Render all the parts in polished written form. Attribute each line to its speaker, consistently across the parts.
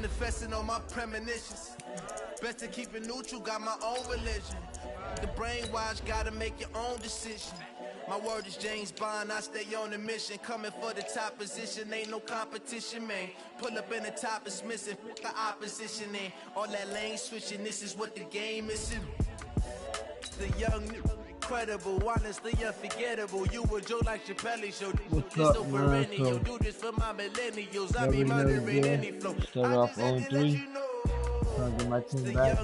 Speaker 1: manifesting on my premonitions. Best to keep it neutral, got my own religion. The brainwash, gotta make your own decision. My word is James Bond, I stay on a mission. Coming for the top position, ain't no competition, man. Pull up in the top, it's missing, the opposition ain't. All that lane switching, this is what the game is. The young, incredible, honestly unforgettable. You a Joe like Chappelle show. This so perennial, do this for my millennials. I be murdering any flow.
Speaker 2: Start off 0-3. Trying to get my team back.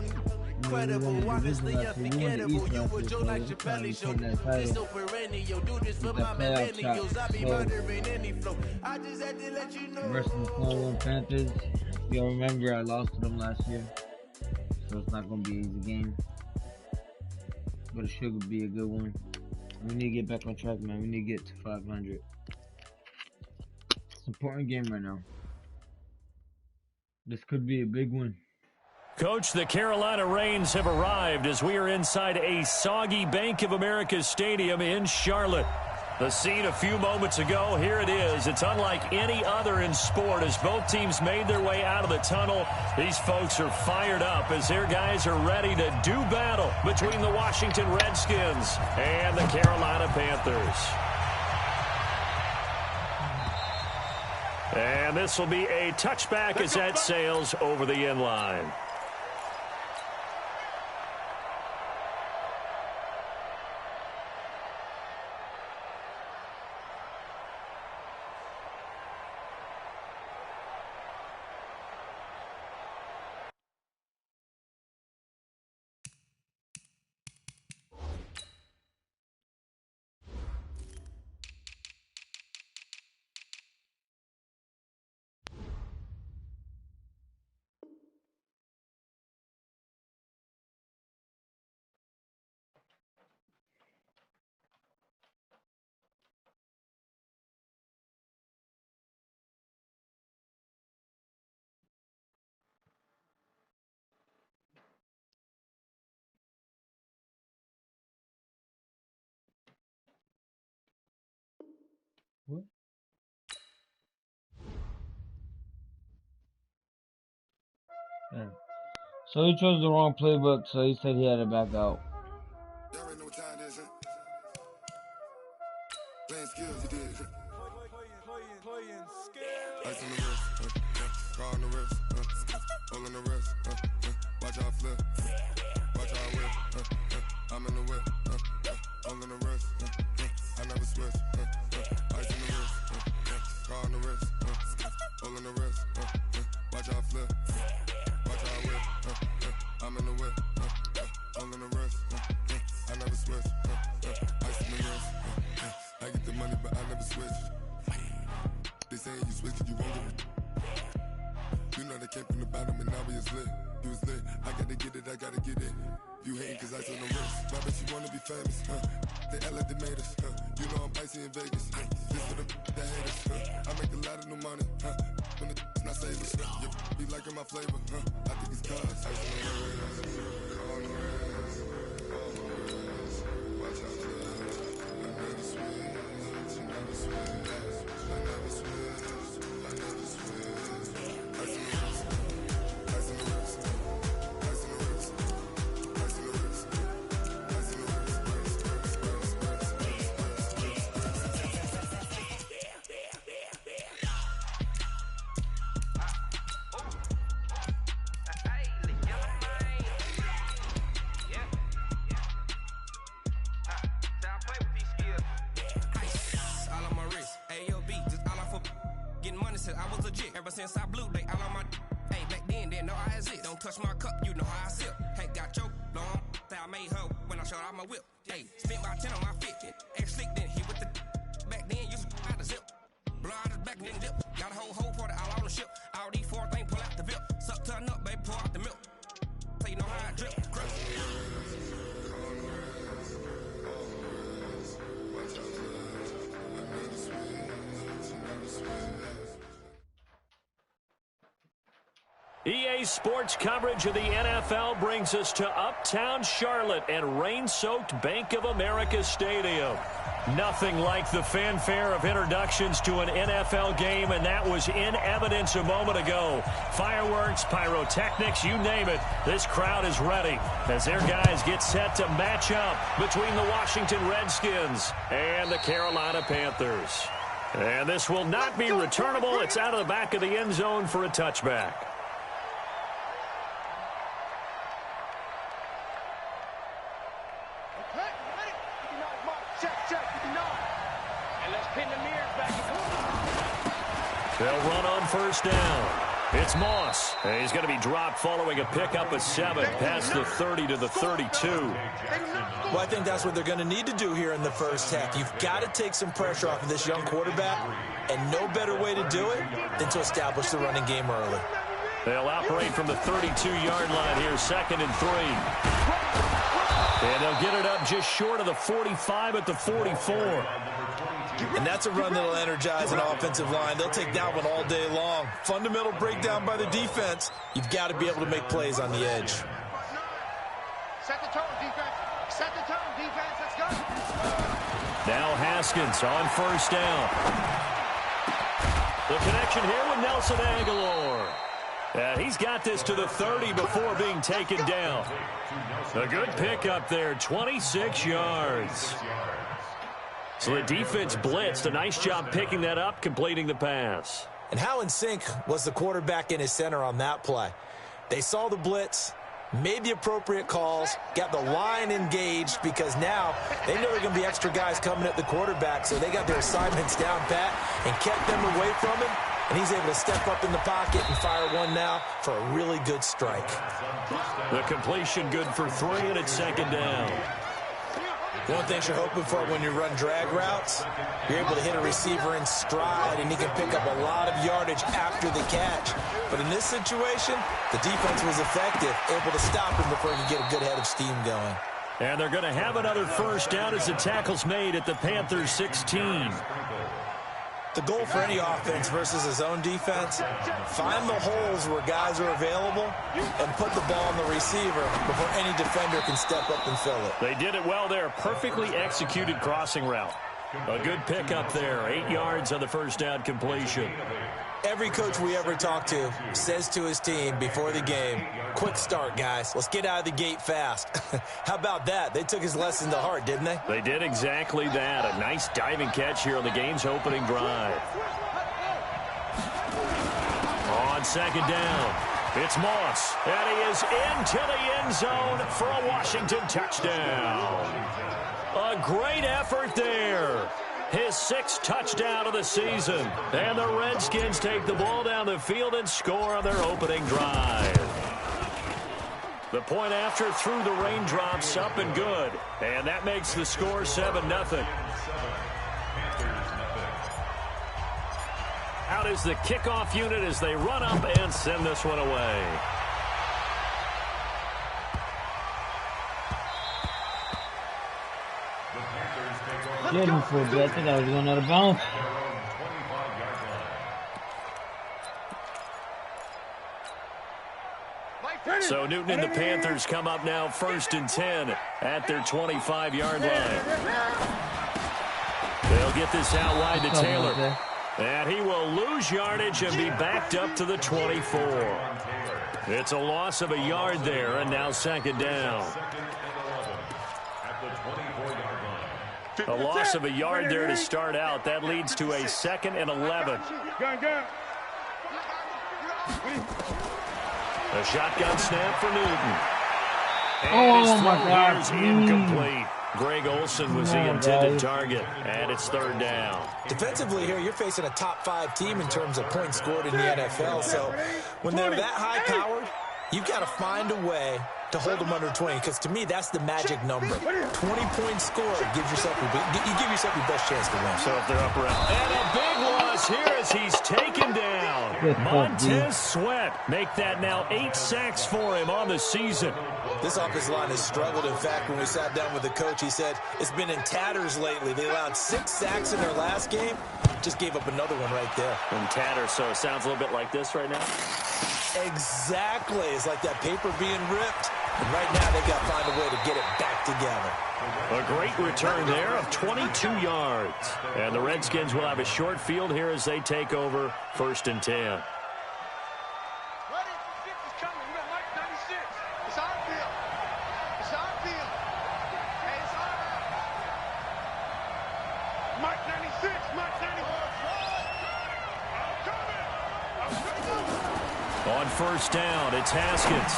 Speaker 1: Incredible, honestly unforgettable. You a Joe like Chappelle show. This so perennial, do this for my millennials. I be murdering any flow. I just had to let you know.
Speaker 2: Versus the Cleveland Panthers. Y'all remember I lost to them last year, so it's not gonna be an easy game. But it should be a good one. We need to get back on track, man. We need to get to 500. It's an important game right now. This could be a big one.
Speaker 3: Coach, the Carolina Rains have arrived as we are inside a soggy Bank of America Stadium in Charlotte. The scene a few moments ago, here it is. It's unlike any other in sport as both teams made their way out of the tunnel. These folks are fired up as their guys are ready to do battle between the Washington Redskins and the Carolina Panthers. And this will be a touchback as that sails over the end line.
Speaker 2: What? Yeah. So he chose the wrong playbook, so he said he had to back out.
Speaker 4: Y'all already know what time it is, huh? Playing skills, you did. Playing skills. Ice on the wrist, car on the wrist, hole on the wrist, watch out flip, watch out whip, I'm in the whip, hole on the wrist, I never switch, ice on the wrist, car on the wrist, hole on the wrist, watch out flip, watch out whip, I'm in the whip, hole on the wrist, I never switch, ice on the wrist, I get the money but I never switch. They saying you switch it, you won't get it. You know they came from the bottom and now we is lit. You was lit, I gotta get it, I gotta get it. You hating cause ice on the wrist. Why bet you wanna be famous, They act like they made us, You know I'm icy in Vegas, Just for the that hate us, I make a lot of new money, When the not save us, You be liking my flavor, I think it's cause ice on the wrist, on the wrist, on the wrist. Watch out for that. I never switch, I never switch, I never switch, I never switch. Ice on the wrist, ice on the wrist, ice on the wrist, ice on the wrist, ice on the
Speaker 5: I was legit. Ever since I blew, they all on my hey, back then, didn't know I exist. Don't touch my cup, you know how I sip. Hey, got choked, long. Say I made her when I showed out my whip. Hey, spent my 10 on my fit. Ex-slick, then hit with the back then, used to out the zip. Blow out his back, then dip. Got a whole party all on the ship. All these 4 things, pull out the VIP. Suck, turn up, baby, pour out the milk. So you know how I drip. Crush.
Speaker 3: EA Sports coverage of the NFL brings us to Uptown Charlotte and rain-soaked Bank of America Stadium. Nothing like the fanfare of introductions to an NFL game, and that was in evidence a moment ago. Fireworks, pyrotechnics, you name it. This crowd is ready as their guys get set to match up between the Washington Redskins and the Carolina Panthers. And this will not be returnable. It's out of the back of the end zone for a touchback. They'll run on first down. It's Moss. And he's going to be dropped following a pickup of 7 past the 30 to the 32.
Speaker 6: Well, I think that's what they're going to need to do here in the first half. You've got to take some pressure off of this young quarterback, and no better way to do it than to establish the running game early.
Speaker 3: They'll operate from the 32-yard line here, 2nd and 3. And they'll get it up just short of the 45 at the 44.
Speaker 6: And that's a run that'll energize an offensive line. They'll take that one all day long. Fundamental breakdown by the defense. You've got to be able to make plays on the edge.
Speaker 7: Set the tone, defense. Set the tone, defense. Let's go.
Speaker 3: Now Haskins on first down. The connection here with Nelson Aguilar. He's got this to the 30 before being taken down. A good pickup there, 26 yards. So the defense blitzed. A nice job picking that up, completing the pass.
Speaker 6: And how in sync was the quarterback and his center on that play? They saw the blitz, made the appropriate calls, got the line engaged because now they know there are going to be extra guys coming at the quarterback, so they got their assignments down pat and kept them away from him, and he's able to step up in the pocket and fire one now for a really good strike.
Speaker 3: The completion good for 3, and it's 2nd down.
Speaker 6: One thing you're hoping for when you run drag routes, you're able to hit a receiver in stride, and he can pick up a lot of yardage after the catch. But in this situation, the defense was effective, able to stop him before he could get a good head of steam going.
Speaker 3: And they're going to have another first down as the tackle's made at the Panthers' 16.
Speaker 6: The goal for any offense versus his own defense, find the holes where guys are available and put the ball on the receiver before any defender can step up and fill it.
Speaker 3: They did it well there. Perfectly executed crossing route. A good pickup there. 8 yards on the first down completion.
Speaker 6: Every coach we ever talk to says to his team before the game, quick start, guys. Let's get out of the gate fast. How about that? They took his lesson to heart, didn't they?
Speaker 3: They did exactly that. A nice diving catch here on the game's opening drive. On 2nd down, it's Moss. And he is into the end zone for a Washington touchdown. A great effort there. His 6th touchdown of the season. And the Redskins take the ball down the field and score on their opening drive. The point after through the raindrops, up and good. And that makes the score 7-0. Out is the kickoff unit as they run up and send this one away.
Speaker 2: Get him for a bit. I think I was going out of bounds.
Speaker 3: So Newton and the Panthers come up now 1st and 10 at their 25-yard line. They'll get this out wide to Taylor. And he will lose yardage and be backed up to the 24. It's a loss of a yard there, and now 2nd down. A loss of a yard there to start out. That leads to a 2nd and 11. A shotgun snap for Newton. And
Speaker 2: oh, my God.
Speaker 3: Is incomplete. Greg Olsen was the intended target, and it's 3rd down.
Speaker 6: Defensively here, you're facing a top-5 team in terms of points scored in the NFL. So when they're that high-powered, you've got to find a way to hold them under 20, because to me, that's the magic number. 20-point score gives yourself you give yourself your best chance to win.
Speaker 3: So if they're up around. And a big loss here as he's taken down. Montez Sweat make that now 8 sacks for him on the season.
Speaker 6: This offensive line has struggled. In fact, when we sat down with the coach, he said it's been in tatters lately. They allowed 6 sacks in their last game. Just gave up another one right there.
Speaker 3: In tatters, so it sounds a little bit like this right now.
Speaker 6: Exactly. It's like that paper being ripped. And right now, they've got to find a way to get it back together.
Speaker 3: A great return there of 22 yards. And the Redskins will have a short field here as they take over 1st and 10. On 1st down, it's Haskins.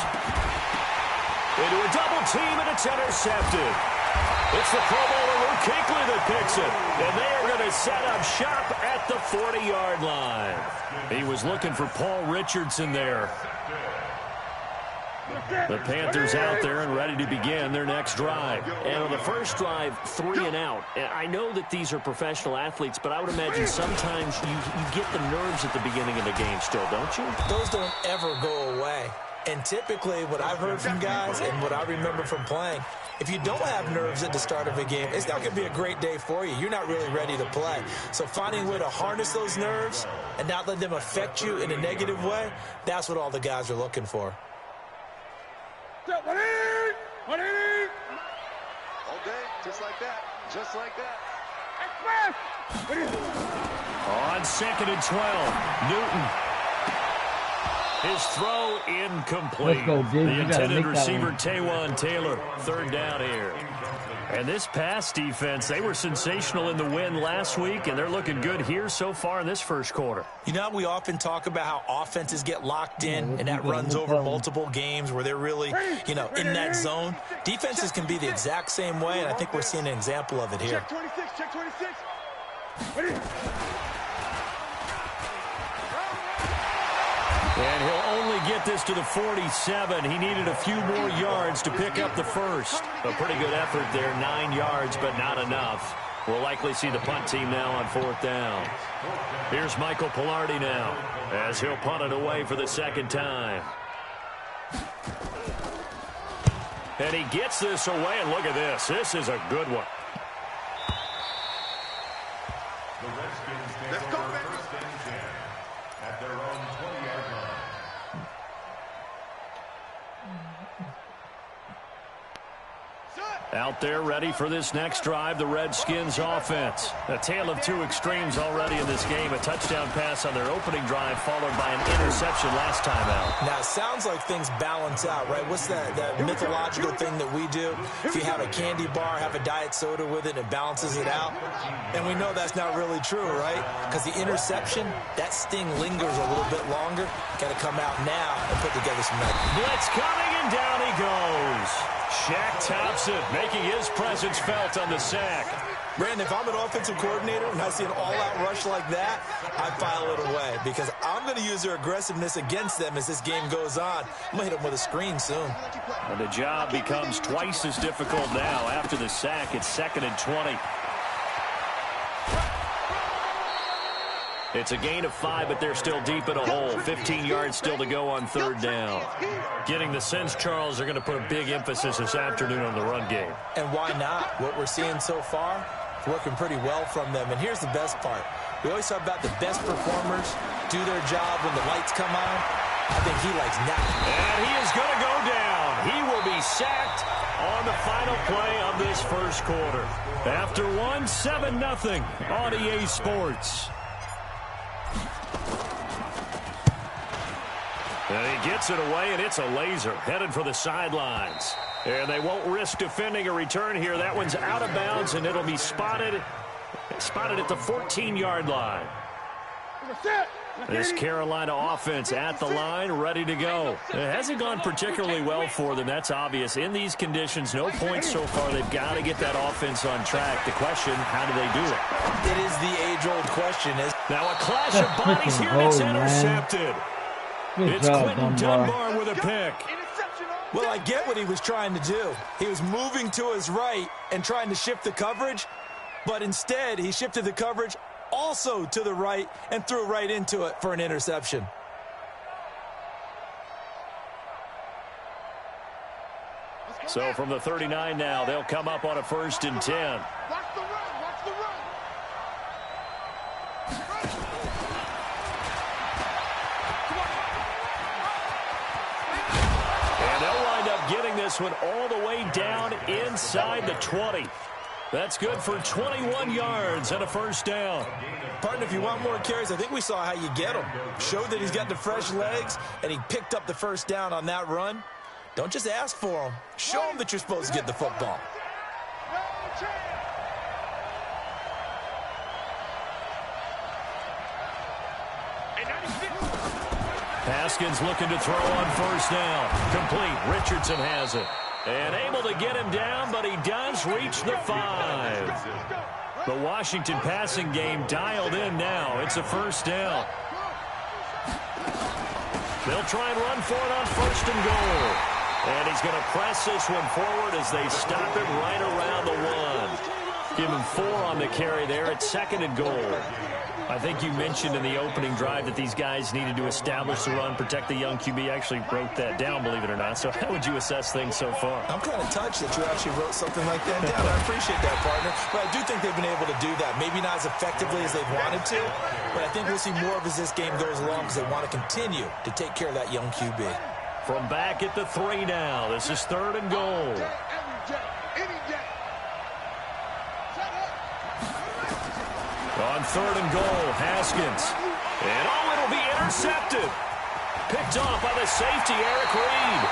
Speaker 3: Into a double team, and it's intercepted. It's the Pro Bowler Luke Kuechly that picks it. And they are going to set up shop at the 40-yard line. He was looking for Paul Richardson there. The Panthers out there and ready to begin their next drive.
Speaker 8: And on the first drive, 3 and out. I know that these are professional athletes, but I would imagine sometimes you get the nerves at the beginning of the game still, don't you?
Speaker 6: Those don't ever go away. And typically what I've heard from guys and what I remember from playing, if you don't have nerves at the start of a game, it's not going to be a great day for you. You're not really ready to play. So finding a way to harness those nerves and not let them affect you in a negative way, that's what all the guys are looking for.
Speaker 7: All day, just like that. Just like that.
Speaker 3: On 2nd and 12, Newton. His throw incomplete.
Speaker 2: Let's go, dude.
Speaker 3: The intended receiver, Taywan Taylor, 3rd down here. And this pass defense, they were sensational in the win last week, and they're looking good here so far in this first quarter.
Speaker 6: You know, we often talk about how offenses get locked in, and that runs over multiple games where they're really, in that zone. Defenses can be the exact same way, and I think we're seeing an example of it here.
Speaker 7: Check 26, check 26. Ready?
Speaker 3: And he'll only get this to the 47. He needed a few more yards to pick up the first. A pretty good effort there, 9 yards, but not enough. We'll likely see the punt team now on 4th down. Here's Michael Pilardi now, as he'll punt it away for the 2nd time. And he gets this away, and look at this. This is a good one.
Speaker 7: Let's go, baby.
Speaker 4: At their own 20-yard line.
Speaker 3: Out there ready for this next drive, the Redskins offense. A tale of two extremes already in this game. A touchdown pass on their opening drive followed by an interception last time out.
Speaker 6: Now, it sounds like things balance out, right? What's that mythological thing that we do? If you have a candy bar, have a diet soda with it, it balances it out. And we know that's not really true, right? Because the interception, that sting lingers a little bit longer. Got to come out now and put together some night.
Speaker 3: Blitz coming, and down he goes. Shaq Thompson making his presence felt on the sack.
Speaker 6: Brandon, if I'm an offensive coordinator and I see an all-out rush like that, I file it away because I'm going to use their aggressiveness against them as this game goes on. I'm going to hit them with a screen soon.
Speaker 3: And the job becomes twice as difficult now after the sack. It's 2nd and 20. It's a gain of 5, but they're still deep in a hole. 15 yards still to go on 3rd down. Getting the sense, Charles, they're going to put a big emphasis this afternoon on the run game.
Speaker 6: And why not? What we're seeing so far, it's working pretty well from them. And here's the best part. We always talk about the best performers do their job when the lights come on. I think he likes that.
Speaker 3: And he is going to go down. He will be sacked on the final play of this first quarter. After 7-0 on EA Sports. And he gets it away, and it's a laser headed for the sidelines. And they won't risk defending a return here. That one's out of bounds, and it'll be spotted at the 14-yard line. This Carolina offense at the line, ready to go. It hasn't gone particularly well for them. That's obvious. In these conditions, no points so far. They've got to get that offense on track. The question, how do they do it?
Speaker 6: It is the age-old question.
Speaker 3: Now a clash of bodies here, and it's intercepted. It's Quentin Dunbar with a pick.
Speaker 6: Well, I get what he was trying to do. He was moving to his right and trying to shift the coverage, but instead he shifted the coverage also to the right and threw right into it for an interception.
Speaker 3: So from the 39 now, they'll come up on a 1st and 10.
Speaker 7: Watch the run, watch the run.
Speaker 3: this one all the way down inside the 20. That's good for 21 yards and a first down.
Speaker 6: Partner, if you want more carries, I think we saw how you get him. Showed that he's got the fresh legs, and he picked up the first down on that run. Don't just ask for him. Show him that you're supposed to get the football.
Speaker 3: Haskins looking to throw on first down. Complete. Richardson has it. And able to get him down, but he does reach the 5. The Washington passing game dialed in now. It's a first down. They'll try and run for it on first and goal. And he's going to press this one forward as they stop him right around the 1. Give him 4 on the carry there. It's second and goal. I think you mentioned in the opening drive that these guys needed to establish the run, protect the young QB. Actually wrote that down, believe it or not. So how would you assess things so far?
Speaker 6: I'm kind of touched that you actually wrote something like that down. I appreciate that, partner. But I do think they've been able to do that. Maybe not as effectively as they've wanted to, but I think we'll see more of as this game goes along because they want to continue to take care of that young QB.
Speaker 3: From back at the 3 now. This is third and goal. On third and goal, Haskins. And it'll be intercepted. Picked off by the safety, Eric Reed.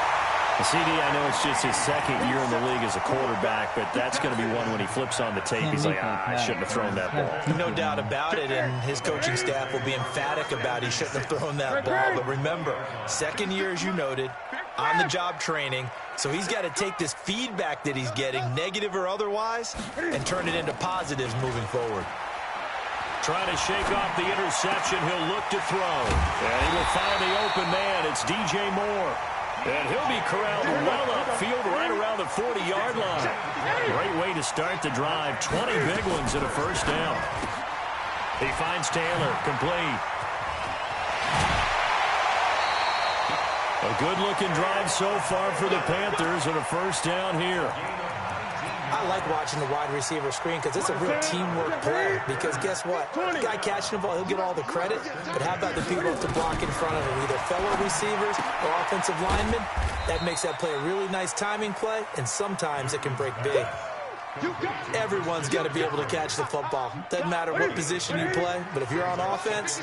Speaker 3: CD, I know it's just his second year in the league as a quarterback, but that's going to be one when he flips on the tape. He's like, I shouldn't have thrown that ball.
Speaker 6: No doubt about it, and his coaching staff will be emphatic about he shouldn't have thrown that ball. But remember, second year, as you noted, on-the-job training, so he's got to take this feedback that he's getting, negative or otherwise, and turn it into positives moving forward.
Speaker 3: Trying to shake off the interception. He'll look to throw. And he will find the open man. It's DJ Moore. And he'll be corralled well upfield right around the 40-yard line. Great way to start the drive. 20 big ones and a first down. He finds Taylor. Complete. A good-looking drive so far for the Panthers and a first down here.
Speaker 6: I like watching the wide receiver screen because it's a real teamwork play. Because guess what? The guy catching the ball, he'll get all the credit. But how about the people who have to block in front of him, either fellow receivers or offensive linemen? That makes that play a really nice timing play, and sometimes it can break big. Everyone's got to be able to catch the football. Doesn't matter what position you play, but if you're on offense,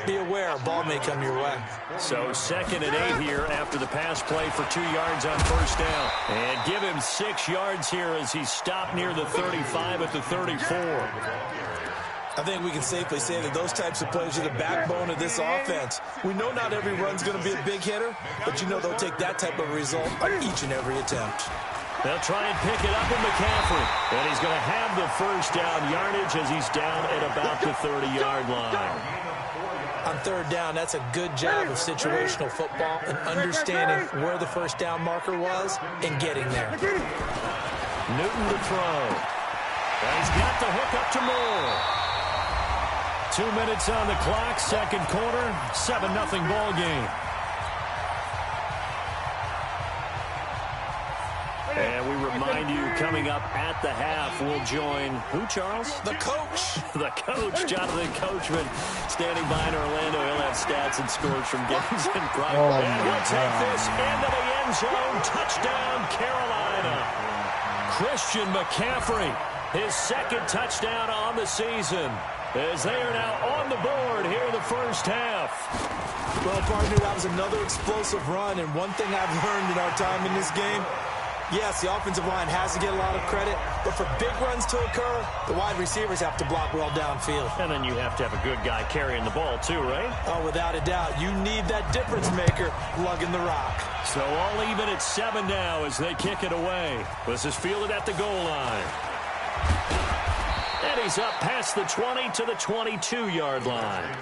Speaker 6: be aware a ball may come your way.
Speaker 3: So second and 8 here after the pass play for 2 yards on first down. And give him 6 yards here as he's stopped near the 35 at the 34.
Speaker 6: I think we can safely say that those types of plays are the backbone of this offense. We know not every run's going to be a big hitter, but you know they'll take that type of result on each and every attempt.
Speaker 3: They'll try and pick it up with McCaffrey. And he's going to have the first down yardage as he's down at about the 30-yard line.
Speaker 6: On third down, that's a good job of situational football and understanding where the first down marker was and getting there.
Speaker 3: Newton to throw. And he's got the hook up to Moore. 2 minutes on the clock, second quarter, 7-0 ball game. And we remind you, coming up at the half, we'll join who, Charles?
Speaker 6: The coach.
Speaker 3: The coach, Jonathan Coachman, standing by in Orlando. He'll have stats and scores from games in private. And he'll take this into the end zone. Touchdown, Carolina. Christian McCaffrey, his second touchdown on the season, as they are now on the board here in the first half.
Speaker 6: Well, partner, that was another explosive run, and one thing I've learned in our time in this game, yes, the offensive line has to get a lot of credit, but for big runs to occur, the wide receivers have to block well downfield.
Speaker 3: And then you have to have a good guy carrying the ball too, right?
Speaker 6: Oh, without a doubt. You need that difference maker lugging the rock.
Speaker 3: So all even at 7 now as they kick it away. This is fielded at the goal line. And he's up past the 20 to the 22-yard line.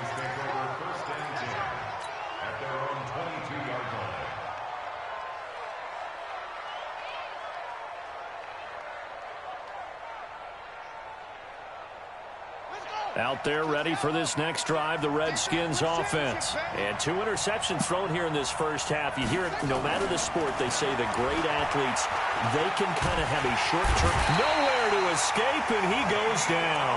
Speaker 3: Out there ready for this next drive, the Redskins offense. And 2 interceptions thrown here in this first half. You hear it, no matter the sport, they say the great athletes, they can kind of have a short-term, nowhere to escape, and he goes down.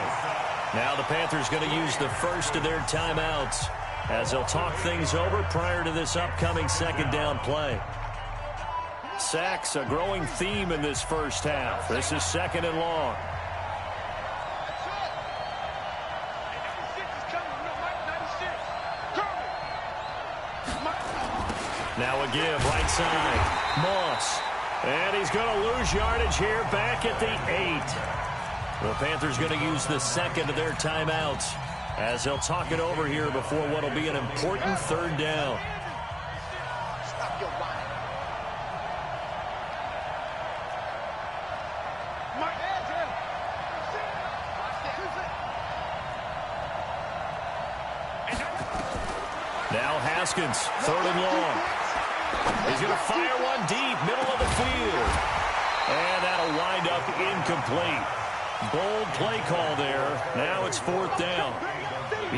Speaker 3: Now the Panthers going to use the first of their timeouts as they'll talk things over prior to this upcoming second down play. Sacks a growing theme in this first half. This is 2nd and long. Now a give, right side. Moss. And he's going to lose yardage here back at the 8. The Panthers going to use the second of their timeouts as they'll talk it over here before what will be an important 3rd down.
Speaker 7: Stop your whining.
Speaker 3: Now Haskins, 3rd and long. He's going to fire one deep, middle of the field. And that'll wind up incomplete. Bold play call there. Now it's 4th down.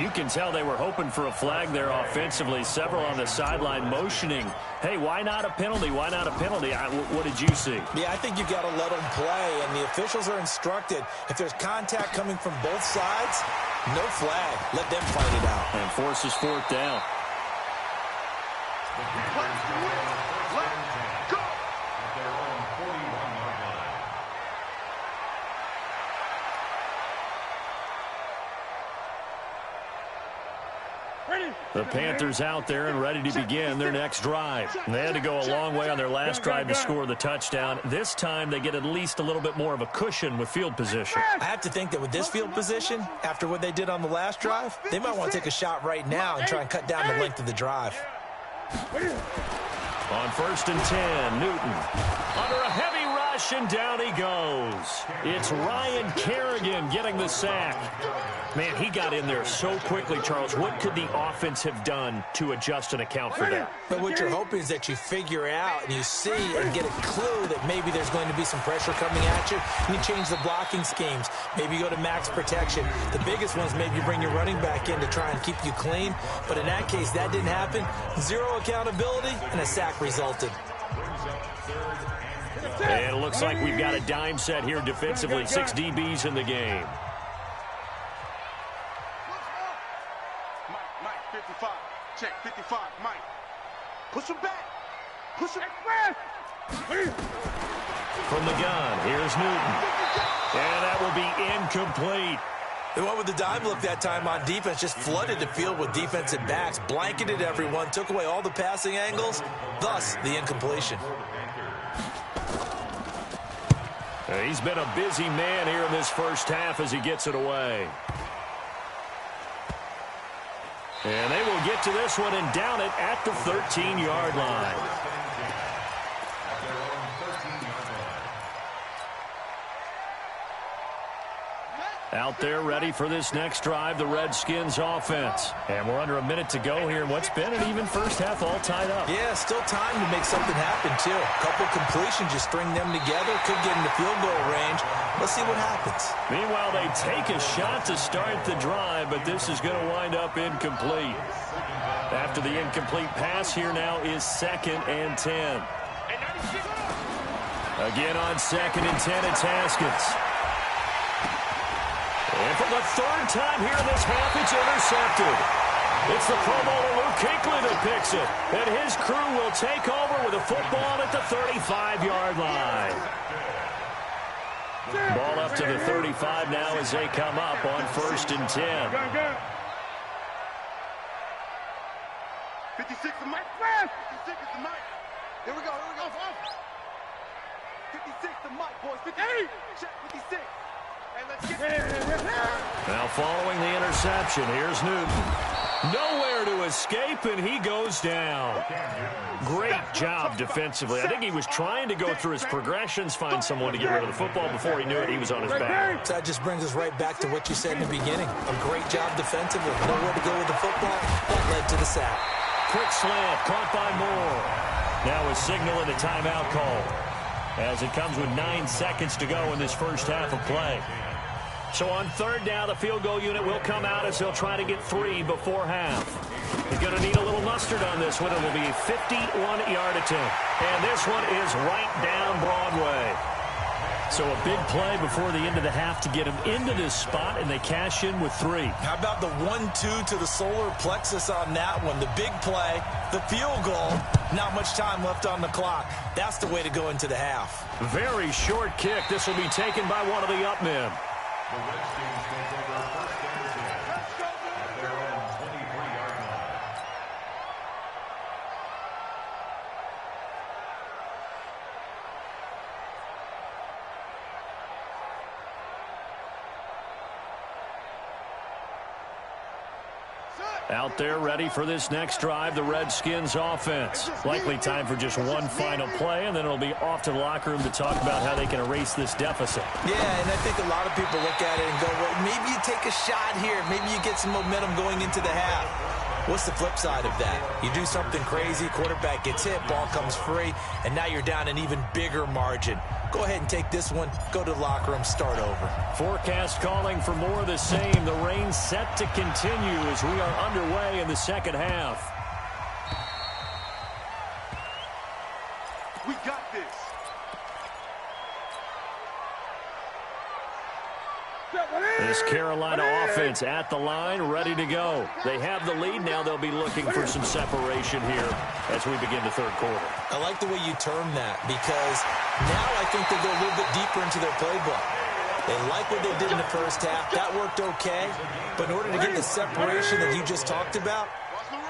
Speaker 3: You can tell they were hoping for a flag there offensively. Several on the sideline motioning, hey, why not a penalty? Why not a penalty? What did you see?
Speaker 6: Yeah, I think you've got to let them play, and the officials are instructed, if there's contact coming from both sides, no flag. Let them fight it out.
Speaker 3: And forces 4th down. The Panthers out there and ready to begin their next drive. They had to go a long way on their last drive to score the touchdown. This time they get at least a little bit more of a cushion with field position.
Speaker 6: I have to think that with this field position, after what they did on the last drive, they might want to take a shot right now and try and cut down the length of the drive.
Speaker 3: On 1st and 10, Newton under a heavy rush, and down he goes. It's Ryan Kerrigan getting the sack. Man, he got in there so quickly, Charles. What could the offense have done to adjust and account for that?
Speaker 6: But what you're hoping is that you figure out and you see and get a clue that maybe there's going to be some pressure coming at you, and you change the blocking schemes. Maybe you go to max protection. The biggest ones, maybe you bring your running back in to try and keep you clean. But in that case, that didn't happen. Zero accountability, and a sack resulted.
Speaker 3: And it looks like we've got a dime set here defensively. 6 DBs in the game.
Speaker 7: Mike, 55. Check, 55. Mike. Push him back. Push him back.
Speaker 3: From the gun, here's Newton. And that will be incomplete.
Speaker 6: The one with the dime look that time on defense just flooded the field with defensive backs, blanketed everyone, took away all the passing angles, thus the incompletion.
Speaker 3: He's been a busy man here in this first half as he gets it away. And they will get to this one and down it at the 13-yard line. Out there ready for this next drive, the Redskins offense. And we're under a minute to go here in what's been an even first half, all tied up.
Speaker 6: Yeah, still time to make something happen, too. A couple completions, you string them together, could get into field goal range. Let's see what happens.
Speaker 3: Meanwhile, they take a shot to start the drive, but this is going to wind up incomplete. After the incomplete pass, here now is 2nd and 10. Again on 2nd and 10, it's Haskins. And for the 3rd time here in this half, it's intercepted. It's the Pro Bowler Luke Kuechly that picks it. And his crew will take over with a football at the 35-yard line. Ball up to the 35 now as they come up on 1st and 10.
Speaker 7: 56 to Mike. 56 to Mike. Here we go. 56 to Mike, boys. 58. Check 56.
Speaker 3: Now following the interception, here's Newton. Nowhere to escape, and he goes down. Great job defensively. I think he was trying to go through his progressions, find someone to get rid of the football. Before he knew it, he was on his back.
Speaker 6: So that just brings us right back to what you said in the beginning. A great job defensively. Nowhere to go with the football. That led to the sack.
Speaker 3: Quick slant, caught by Moore. Now a signal and a timeout call, as it comes with 9 seconds to go in this first half of play. So on 3rd down, the field goal unit will come out as they'll try to get 3 before half. He's going to need a little mustard on this one. It will be a 51-yard attempt. And this one is right down Broadway. So a big play before the end of the half to get him into this spot, and they cash in with 3.
Speaker 6: How about the 1-2 to the solar plexus on that one? The big play, the field goal, not much time left on the clock. That's the way to go into the half.
Speaker 3: Very short kick. This will be taken by one of the up men.
Speaker 9: The Redskins take over first and 10 at their own 23-yard line.
Speaker 3: Out there ready for this next drive, the Redskins offense. Likely time for just one final play, and then it'll be off to the locker room to talk about how they can erase this deficit.
Speaker 6: Yeah, and I think a lot of people look at it and go, well, maybe you take a shot here. Maybe you get some momentum going into the half. What's the flip side of that? You do something crazy, quarterback gets hit, ball comes free, and now you're down an even bigger margin. Go ahead and take this one, go to the locker room, start over.
Speaker 3: Forecast calling for more of the same. The rain set to continue as we are underway in the second half.
Speaker 7: We got this.
Speaker 3: This Carolina offense at the line, ready to go. They have the lead. Now they'll be looking for some separation here as we begin the third quarter.
Speaker 6: I like the way you term that, because now I think they go a little bit deeper into their playbook. They like what they did in the first half. That worked okay. But in order to get the separation that you just talked about,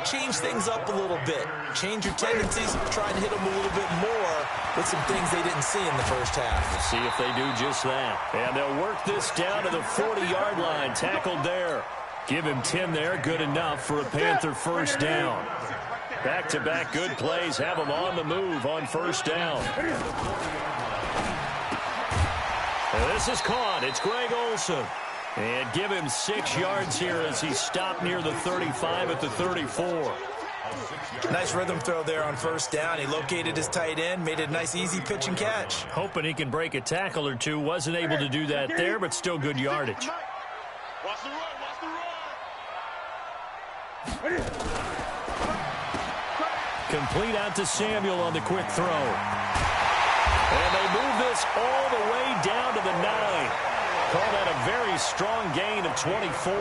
Speaker 6: change things up a little bit. Change your tendencies, try and hit them a little bit more with some things they didn't see in the first half.
Speaker 3: We'll see if they do just that. And they'll work this down to the 40-yard line. Tackled there. Give him 10 there. Good enough for a Panther first down. Back-to-back good plays have them on the move on first down. And this is caught. It's Greg Olsen. And give him 6 yards here as he stopped near the 35 at the 34.
Speaker 6: Nice rhythm throw there on first down. He located his tight end, made a nice easy pitch and catch.
Speaker 3: Hoping he can break a tackle or two. Wasn't able to do that there, but still good yardage.
Speaker 7: Watch the run, watch the run.
Speaker 3: Complete out to Samuel on the quick throw. And they move this all the way down to the 9. Call that a very strong gain of 24.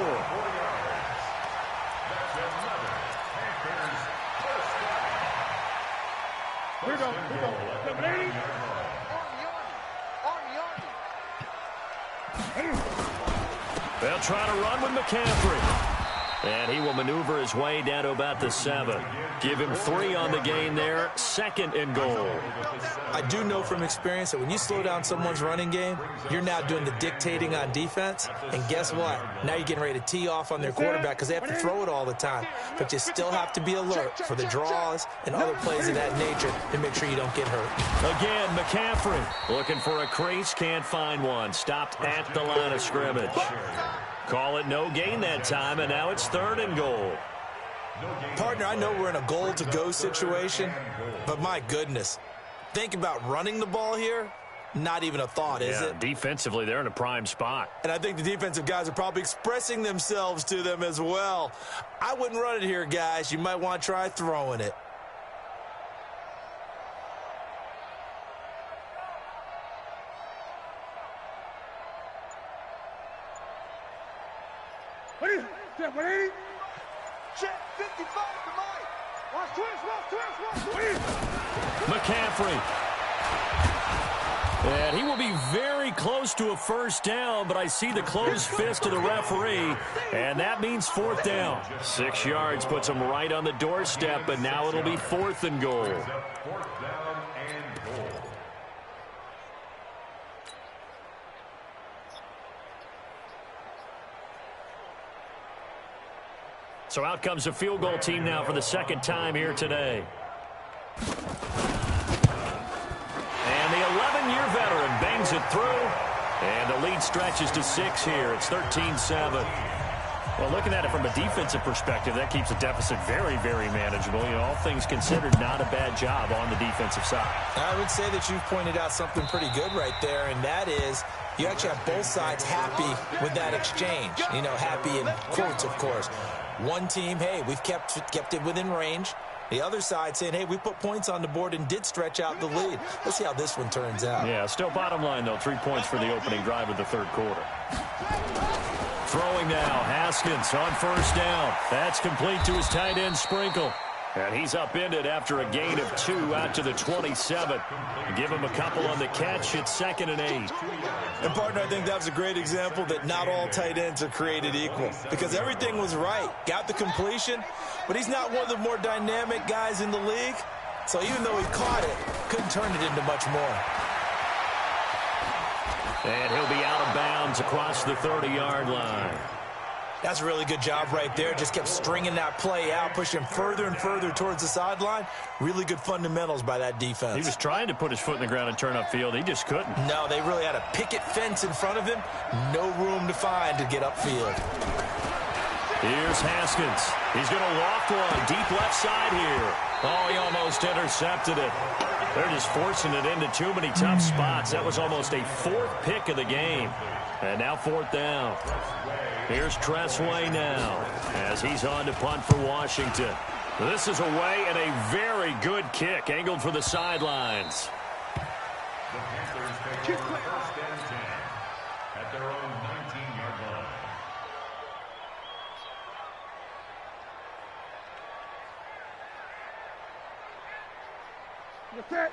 Speaker 7: Here we go.
Speaker 3: They'll try to run with McCaffrey. And he will maneuver his way down to about the 7. Give him 3 on the gain there. 2nd and goal.
Speaker 6: I do know from experience that when you slow down someone's running game, you're now doing the dictating on defense. And guess what? Now you're getting ready to tee off on their quarterback because they have to throw it all the time. But you still have to be alert for the draws and other plays of that nature to make sure you don't get hurt.
Speaker 3: Again, McCaffrey looking for a crease. Can't find one. Stopped at the line of scrimmage. Call it no gain that time, and now it's 3rd and goal.
Speaker 6: Partner, I know we're in a goal-to-go situation, but my goodness, think about running the ball here. Not even a thought, is it?
Speaker 3: Defensively, they're in a prime spot.
Speaker 6: And I think the defensive guys are probably expressing themselves to them as well. I wouldn't run it here, guys. You might want to try throwing it.
Speaker 7: Check 55 to Mike. Watch twist.
Speaker 3: McCaffrey. And he will be very close to a first down, but I see the closed fist of the referee, and that means 4th down. 6 yards puts him right on the doorstep, but now it'll be 4th and goal.
Speaker 9: 4th down and goal.
Speaker 3: So out comes the field goal team now for the 2nd time here today. And the 11-year veteran bangs it through. And the lead stretches to 6 here. It's 13-7. Well, looking at it from a defensive perspective, that keeps the deficit very, very manageable. You know, all things considered, not a bad job on the defensive side.
Speaker 6: I would say that you've pointed out something pretty good right there, and that is you actually have both sides happy with that exchange. You know, happy in quotes, of course. One team, hey, we've kept it within range. The other side saying, hey, we put points on the board and did stretch out the lead. Let's see how this one turns out.
Speaker 3: Yeah, still bottom line, though. 3 points for the opening drive of the third quarter. Throwing now, Haskins on first down. That's complete to his tight end, Sprinkle. And he's upended after a gain of 2 out to the 27. Give him a couple on the catch. It's 2nd and 8.
Speaker 6: And, partner, I think that was a great example that not all tight ends are created equal. Because everything was right. Got the completion, but he's not one of the more dynamic guys in the league. So even though he caught it, couldn't turn it into much more.
Speaker 3: And he'll be out of bounds across the 30-yard line.
Speaker 6: That's a really good job right there. Just kept stringing that play out, pushing further and further towards the sideline. Really good fundamentals by that defense.
Speaker 3: He was trying to put his foot in the ground and turn upfield. He just couldn't.
Speaker 6: No, they really had a picket fence in front of him. No room to find to get upfield.
Speaker 3: Here's Haskins. He's going to loft one deep left side here. Oh, he almost intercepted it. They're just forcing it into too many tough spots. That was almost a 4th pick of the game. And now 4th down. Here's Tressway now as he's on to punt for Washington. This is away and a very good kick angled for the sidelines.
Speaker 9: The Panthers take over 1st and 10 at their own 19-yard line.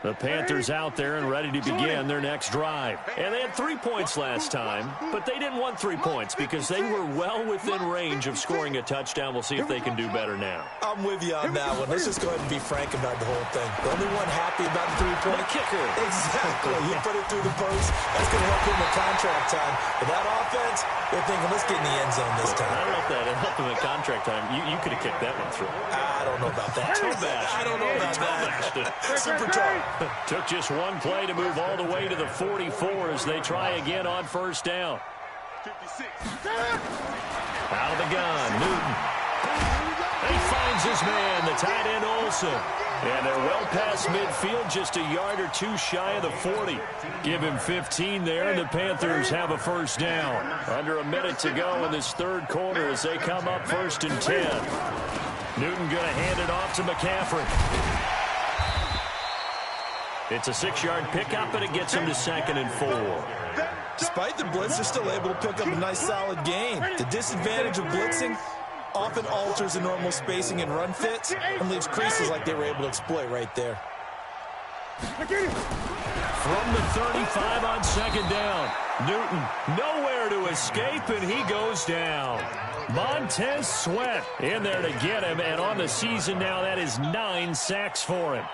Speaker 3: The Panthers out there and ready to begin their next drive. And they had 3 points last time, but they didn't want 3 points because they were well within range of scoring a touchdown. We'll see if they can do better now.
Speaker 6: I'm with you on that one. Let's just go ahead and be frank about the whole thing. The only one happy about the 3-point
Speaker 3: kicker.
Speaker 6: Exactly. You put it through the post. That's going to help him with contract time. But that offense, they're thinking, let's get in the end zone this time.
Speaker 3: I don't know if that helped him at contract time. You could have kicked that one through.
Speaker 6: I don't know about that. I don't know about that. Super tough.
Speaker 3: Took just one play to move all the way to the 44 as they try again on first down.
Speaker 7: 56.
Speaker 3: Out of the gun, Newton. He finds his man, the tight end Olsen. And they're well past midfield, just a yard or 2 shy of the 40. Give him 15 there, and the Panthers have a first down. Under a minute to go in this third quarter as they come up 1st and 10. Newton going to hand it off to McCaffrey. It's a 6-yard pickup, and it gets him to 2nd and 4.
Speaker 6: Despite the blitz, they're still able to pick up a nice solid gain. The disadvantage of blitzing often alters the normal spacing and run fits and leaves creases like they were able to exploit right there.
Speaker 3: From the 35 on 2nd down, Newton nowhere to escape, and he goes down. Montez Sweat in there to get him, and on the season now, that is 9 sacks for him.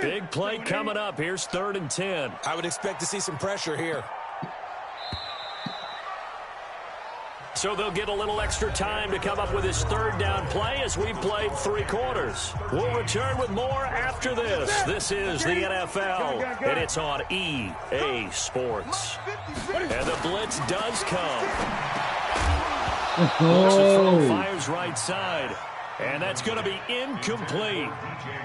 Speaker 3: Big play coming up. Here's 3rd and 10.
Speaker 6: I would expect to see some pressure here.
Speaker 3: So they'll get a little extra time to come up with his 3rd down play as we've played 3 quarters. We'll return with more after this. This is the NFL, and it's on EA Sports. And the blitz does come. Looks to throw, fires right side. And that's going to be incomplete.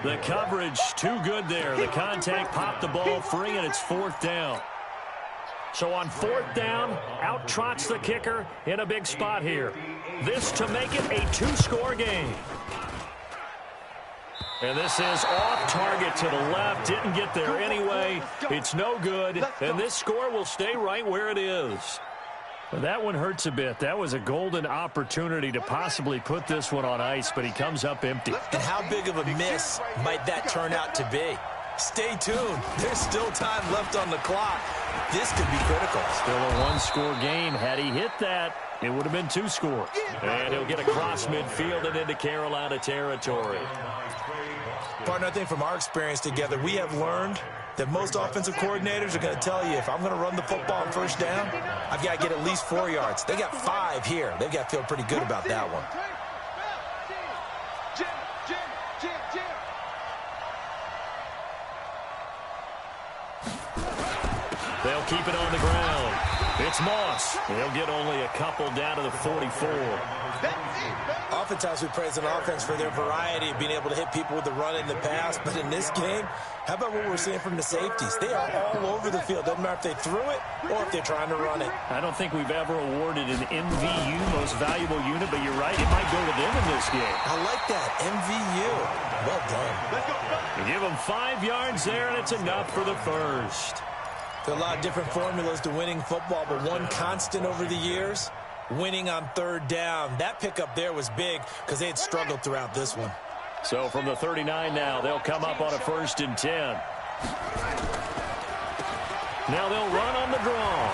Speaker 3: The coverage too good there. The contact popped the ball free, and it's 4th down. So on 4th down, out trots the kicker in a big spot here. This to make it a 2-score game. And this is off target to the left. Didn't get there anyway. It's no good. And this score will stay right where it is. That one hurts a bit. That was a golden opportunity to possibly put this one on ice, but he comes up empty.
Speaker 6: And how big of a miss might that turn out to be? Stay tuned. There's still time left on the clock. This could be critical.
Speaker 3: Still a 1-score game. Had he hit that, it would have been 2 scores. And he'll get across midfield and into Carolina territory.
Speaker 6: Partner, I think from our experience together, we have learned that most offensive coordinators are going to tell you, if I'm going to run the football on 1st down, I've got to get at least 4 yards. They got 5 here. They've got to feel pretty good about that one.
Speaker 3: They'll keep it on the ground. It's Moss. He'll get only a couple down to the 44.
Speaker 6: Oftentimes we praise an offense for their variety of being able to hit people with the run and the pass, but in this game, how about what we're seeing from the safeties? They are all over the field. Doesn't matter if they threw it or if they're trying to run it.
Speaker 3: I don't think we've ever awarded an MVU, most valuable unit, but you're right, it might go to them in this game.
Speaker 6: I like that, MVU. Well done.
Speaker 3: You give them 5 yards there, and it's enough for the first.
Speaker 6: There are a lot of different formulas to winning football, but one constant over the years, winning on third down. That pickup there was big because they had struggled throughout this one.
Speaker 3: So from the 39 now, they'll come up on a 1st and 10. Now they'll run on the draw.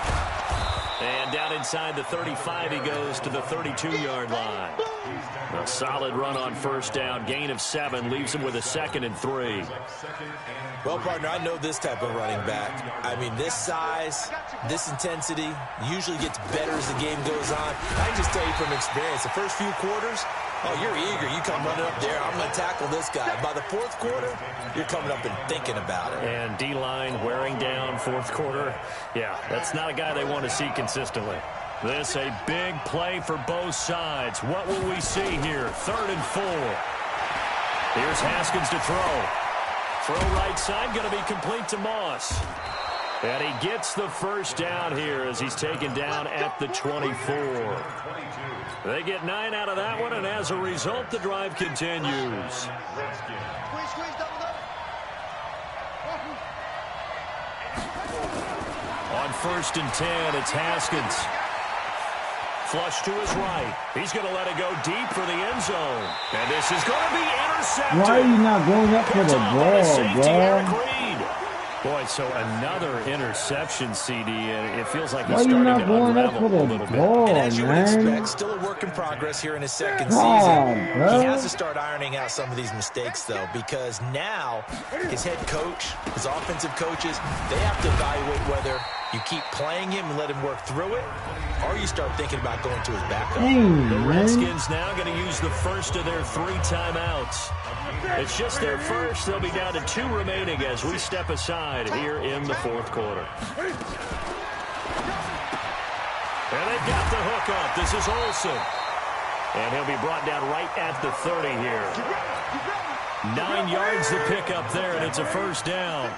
Speaker 3: And down inside the 35, he goes to the 32-yard line. A solid run on 1st down. Gain of 7 leaves him with a 2nd and 3.
Speaker 6: Well, partner, I know this type of running back. I mean, this size, this intensity usually gets better as the game goes on. I can just tell you from experience, the first few quarters, oh, you're eager. You come running up there, I'm going to tackle this guy. By the 4th quarter, you're coming up and thinking about it.
Speaker 3: And D-line wearing down 4th quarter. Yeah, that's not a guy they want to see consistently. This a big play for both sides. What will we see here? 3rd and 4. Here's Haskins to throw. Throw right side, going to be complete to Moss. And he gets the 1st down here as he's taken down at the 24. They get 9 out of that one, and as a result, the drive continues. On 1st and 10, it's Haskins. Flush to his right. He's going to let it go deep for the end zone. And this is going to be intercepted.
Speaker 2: Why are you not going up for the ball, bro?
Speaker 3: Boy, so another interception, CD, and it feels like
Speaker 2: Why
Speaker 3: he's starting to
Speaker 2: going up
Speaker 3: unravel
Speaker 2: for
Speaker 3: a
Speaker 2: the
Speaker 3: little
Speaker 2: ball,
Speaker 3: bit.
Speaker 6: And as you would expect, still a work in progress here in his 2nd season.
Speaker 2: Bro.
Speaker 6: He has to start ironing out some of these mistakes, though, because now his head coach, his offensive coaches, they have to evaluate whether you keep playing him and let him work through it, or you start thinking about going to his backup.
Speaker 3: The Redskins now going to use the first of their 3 timeouts. It's just their first. They'll be down to 2 remaining as we step aside here in the 4th quarter. And they've got the hook up. This is Olsen. And he'll be brought down right at the 30 here. 9 yards to pick up there, and it's a 1st down.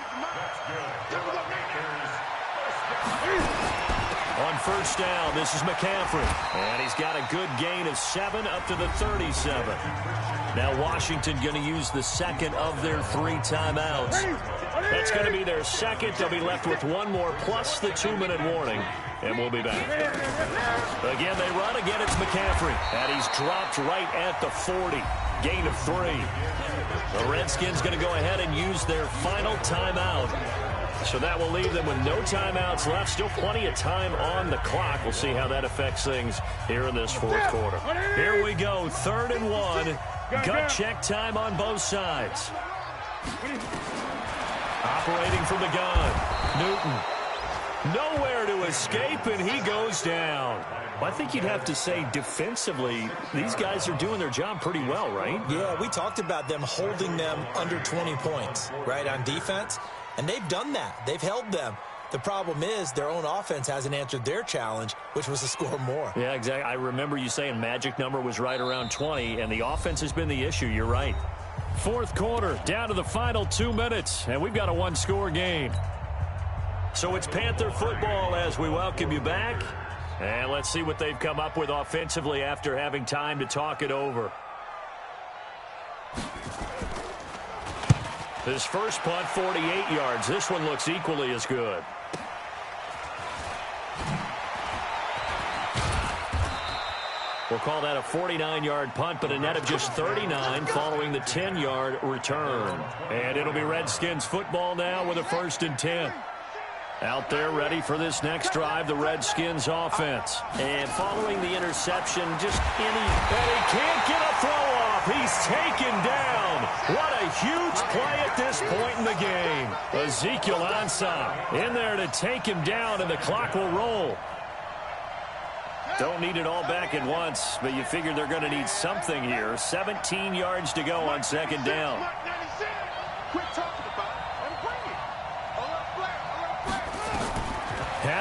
Speaker 3: On 1st down, this is McCaffrey. And he's got a good gain of 7 up to the 37. Now Washington going to use the 2nd of their 3 timeouts. That's going to be their 2nd. They'll be left with 1 more plus the 2-minute warning. And we'll be back. Again, they run. Again, it's McCaffrey. And he's dropped right at the 40. Gain of 3. The Redskins going to go ahead and use their final timeout. So that will leave them with no timeouts left. Still plenty of time on the clock. We'll see how that affects things here in this 4th quarter. Here we go. 3rd and 1. Gut check time on both sides. Operating from the gun. Newton. Nowhere to escape, and he goes down. Well, I think you'd have to say defensively, these guys are doing their job pretty well, right?
Speaker 6: Yeah, we talked about them holding them under 20 points, right, on defense. And they've done that. They've held them. The problem is their own offense hasn't answered their challenge, which was to score more.
Speaker 3: Yeah, exactly. I remember you saying magic number was right around 20, and the offense has been the issue. You're right. 4th quarter, down to the final 2 minutes, and we've got a 1-score game. So it's Panther football as we welcome you back. And let's see what they've come up with offensively after having time to talk it over. His first punt, 48 yards. This one looks equally as good. We'll call that a 49-yard punt, but a net of just 39 following the 10-yard return. And it'll be Redskins football now with a 1st and 10. Out there ready for this next drive, the Redskins offense. And following the interception, just and he can't get a throw off. He's taken down. What a huge play at this point in the game. Ezekiel Ansah in there to take him down, and the clock will roll. Don't need it all back at once, but you figure they're going to need something here. 17 yards to go on 2nd down.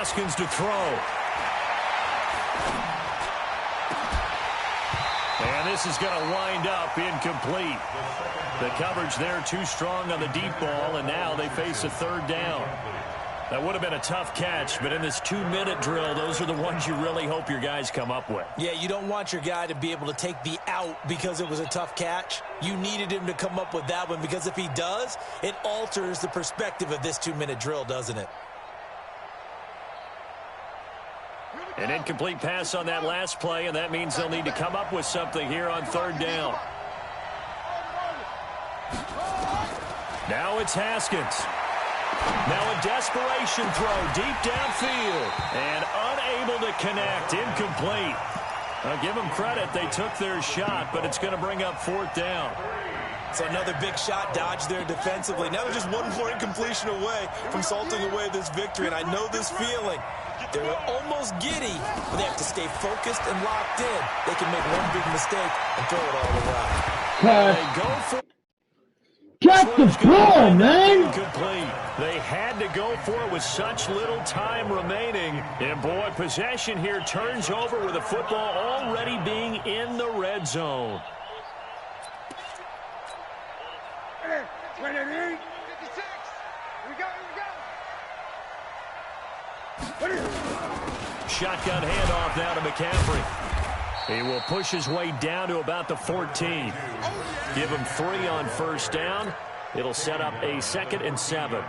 Speaker 3: Haskins to throw. And this is going to wind up incomplete. The coverage there too strong on the deep ball, and now they face a third down. That would have been a tough catch, but in this 2-minute drill, those are the ones you really hope your guys come up with.
Speaker 6: Yeah, you don't want your guy to be able to take the out because it was a tough catch. You needed him to come up with that one, because if he does, it alters the perspective of this 2-minute drill, doesn't it?
Speaker 3: An incomplete pass on that last play, and that means they'll need to come up with something here on third down. Now it's Haskins. Now a desperation throw deep downfield, and unable to connect, incomplete. I'll give them credit, they took their shot, but it's going to bring up fourth down.
Speaker 6: So another big shot dodged there defensively. Now they're just one more incompletion away from salting away this victory, and I know this feeling. They're almost giddy, but they have to stay focused and locked in. They can make one big mistake and throw it all away.
Speaker 3: They go for
Speaker 2: Get the ball, man!
Speaker 3: Incomplete. They had to go for it with such little time remaining. And boy, possession here turns over with the football already being in the red zone. Shotgun handoff now to McCaffrey. He will push his way down to about the 14. Give him 3 on first down. It'll set up a 2nd and 7.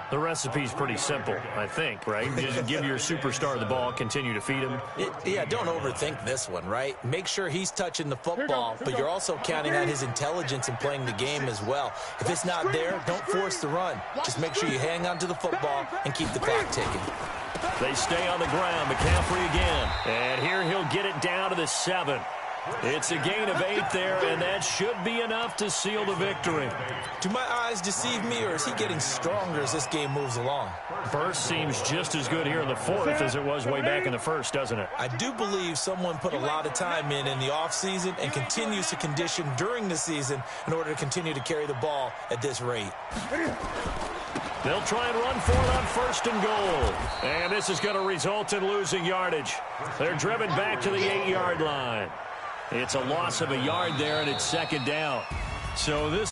Speaker 3: The recipe's pretty simple, I think, right? Just give your superstar the ball, continue to feed him.
Speaker 6: Yeah, don't overthink this one, right? Make sure he's touching the football, but you're also counting on his intelligence in playing the game as well. If it's not there, don't force the run. Just make sure you hang on to the football and keep the clock ticking.
Speaker 3: They stay on the ground. McCaffrey again. And here he'll get it down to the 7. It's a gain of 8 there, and that should be enough to seal the victory.
Speaker 6: Do my eyes deceive me, or is he getting stronger as this game moves along?
Speaker 3: Burst seems just as good here in the 4th as it was way back in the 1st, doesn't it?
Speaker 6: I do believe someone put a lot of time in the offseason and continues to condition during the season in order to continue to carry the ball at this rate.
Speaker 3: They'll try and run for it on 1st and goal. And this is going to result in losing yardage. They're driven back to the 8-yard line. It's a loss of a yard there, and it's 2nd down. So this